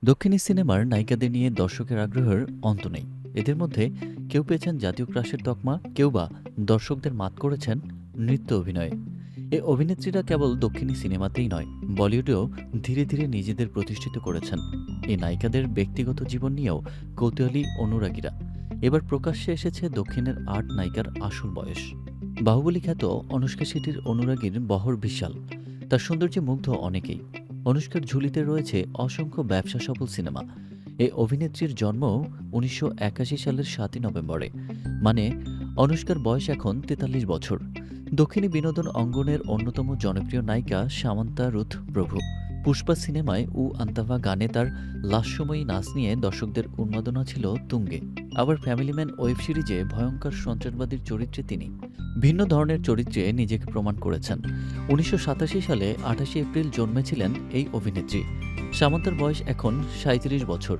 দক্ষিণী সিনেমার নায়িকাদের নিয়ে দর্শকের আগ্রহের অন্ত নেই। এদের মধ্যে কেউ পেয়েছেন জাতীয় ক্রাশের তকমা, কেউ বা দর্শকদের মাত করেছেন নৃত্য অভিনয়ে। এই অভিনেত্রীরা কেবল দক্ষিণী সিনেমাতেই নয়, বলিউডেও ধীরে ধীরে নিজেদের প্রতিষ্ঠিত করেছেন। এই নায়িকাদের ব্যক্তিগত জীবন নিয়েও কৌতূহলী অনুরাগীরা। এবার প্রকাশ্যে এসেছে দক্ষিণের ৮ নায়িকার আসল বয়স। বাহুবলী খ্যাত অনুষ্কা শেঠির অনুরাগীর বহর বিশাল। তার সৌন্দর্যে মুগ্ধ অনেকেই। অনুষ্কার ঝুলিতে রয়েছে অসংখ্য ব্যবসা সফল সিনেমা। এই অভিনেত্রীর জন্ম ১৯৮১ সালের ৭ই নভেম্বরে। মানে অনুষ্কার বয়স এখন ৪৩ বছর। দক্ষিণী বিনোদন অঙ্গনের অন্যতম জনপ্রিয় নায়িকা সামান্তা রুথ প্রভু। পুষ্পা সিনেমায় উ আন্তাভা গানে তার লাস্যময়ী নাচ নিয়ে দর্শকদের উন্মাদনা ছিল তুঙ্গে। আবার ফ্যামিলি ম্যান ওয়েব সিরিজে ভয়ঙ্কর সন্ত্রাসবাদীর চরিত্রে তিনি ভিন্ন ধরনের চরিত্রে নিজেকে প্রমাণ করেছেন। ১৯৮৭ সালে ২৮ এপ্রিল জন্মেছিলেন এই অভিনেত্রী। সামান্তার বয়স এখন ৩৭ বছর।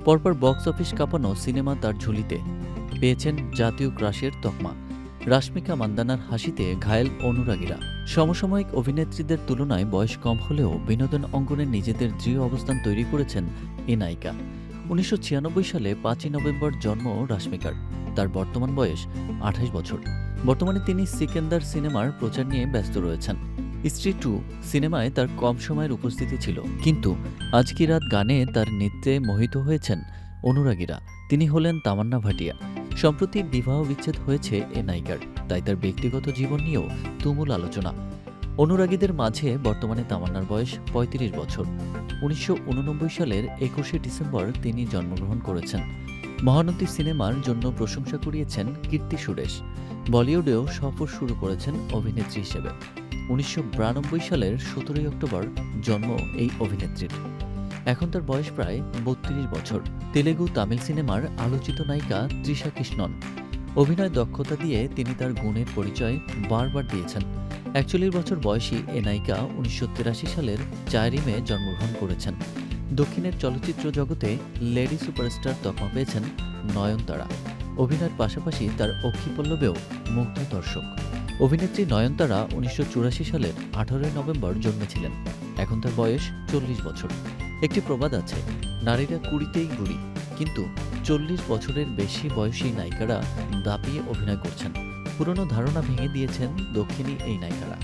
পরপর বক্স অফিস কাঁপানো সিনেমা তার ঝুলিতে। পেয়েছেন জাতীয় ক্রাশের তকমা। রাশমিকা মান্দানার হাসিতে ঘায়েল অনুরাগীরা। সমসাময়িক অভিনেত্রীদের তুলনায় বয়স কম হলেও বিনোদন অঙ্গনে নিজেদের দৃঢ় অবস্থান তৈরি করেছেন এ নায়িকা। ১৯৯৬ সালে ৫ই নভেম্বর জন্ম রাশমিকার। তার বর্তমান বয়স ২৮ বছর। বর্তমানে তিনি সিকেন্দার সিনেমার প্রচার নিয়ে ব্যস্ত রয়েছেন। স্ত্রী 2 সিনেমায় তার কম সময়ের উপস্থিতি ছিল, কিন্তু আজ কি রাত গানে তার নৃত্যে মোহিত হয়েছেন অনুরাগীরা। তিনি হলেন তামান্না ভাটিয়া। সম্প্রতি বিবাহ বিচ্ছেদ হয়েছে এ নায়িকার, তাই তার ব্যক্তিগত জীবন নিয়েও তুমুল আলোচনা। অনুরাগীদের মাঝে বর্তমানে তামান্নার বয়স ৩৫ বছর। ১৯৮৯ সালের ২১শে ডিসেম্বর তিনি জন্মগ্রহণ করেছেন। মহানতী সিনেমার জন্য প্রশংসা কুড়িয়েছেন কীর্তি সুরেশ। বলিউডেও সফর শুরু করেছেন অভিনেত্রী হিসেবে। ১৯৯২ সালের ১৭ই অক্টোবর জন্ম এই অভিনেত্রীর। এখন তার বয়স প্রায় ৩২ বছর। তেলেগু তামিল সিনেমার আলোচিত নায়িকা তৃষা কৃষ্ণন। অভিনয় দক্ষতা দিয়ে তিনি তার গুণের পরিচয় বারবার দিয়েছেন। ৪১ বছর বয়সী এ নায়িকা ১৯৮৩ সালের ৪ই মে জন্মগ্রহণ করেছেন। দক্ষিণের চলচ্চিত্র জগতে লেডি সুপারস্টার তকমা পেয়েছেন নয়নতারা। অভিনয়ের পাশাপাশি তার অক্ষিপল্লবেও মুগ্ধ দর্শক। অভিনেত্রী নয়নতারা ১৯৮৪ সালের ১৮ নভেম্বর জন্মেছিলেন। এখন তার বয়স ৪০ বছর। একটি প্রবাদ আছে, নারীরা ২০তেই বুড়ি, কিন্তু ৪০ বছরের বেশি বয়সী নায়িকারা দাপিয়ে অভিনয় করছেন। পুরনো ধারণা ভেঙে দিয়েছেন দক্ষিণী এই নায়িকারা।